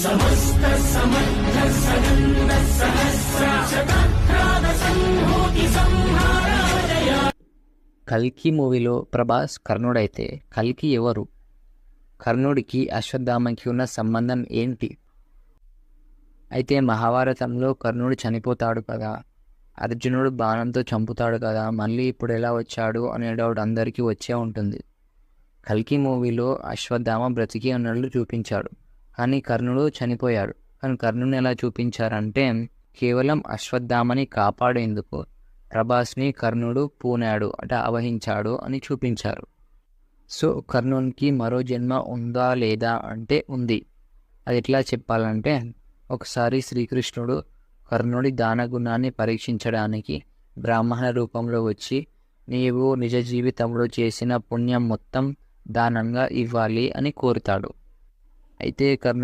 సమస్త సమర్థ సనంద సహస్ర శతక్రాద సంహూతి సంహారాజయ. కల్కి మూవీలో ప్రభాస్ కర్ణుడైతే కల్కి ఎవరు? కర్ణుడికి అశ్వత్థామకి ఉన్న సంబంధం ఏంటి? అయితే మహాభారతంలో కర్ణుడు చనిపోతాడు కదా, అర్జునుడు బాణంతో చంపుతాడు కదా, మళ్ళీ ఇప్పుడు ఎలా వచ్చాడు అనే డౌట్ అందరికీ వచ్చే ఉంటుంది. కల్కి మూవీలో అశ్వత్థామ బ్రతికి ఉన్నట్లు చూపించాడు, కానీ కర్ణుడు చనిపోయాడు. కానీ కర్ణుని ఎలా చూపించారంటే కేవలం అశ్వత్థామని కాపాడేందుకు ప్రభాస్ని కర్ణుడు పూనాడు అంటే అవహించాడు అని చూపించారు. సో కర్ణునికి మరో జన్మ ఉందా లేదా అంటే ఉంది. అది ఎట్లా చెప్పాలంటే, ఒకసారి శ్రీకృష్ణుడు కర్ణుడి దానగుణాన్ని పరీక్షించడానికి బ్రాహ్మణ రూపంలో వచ్చి, నీవు నిజ జీవితంలో చేసిన పుణ్యం మొత్తం దానంగా ఇవ్వాలి అని కోరుతాడు. అయితే కర్ణుడు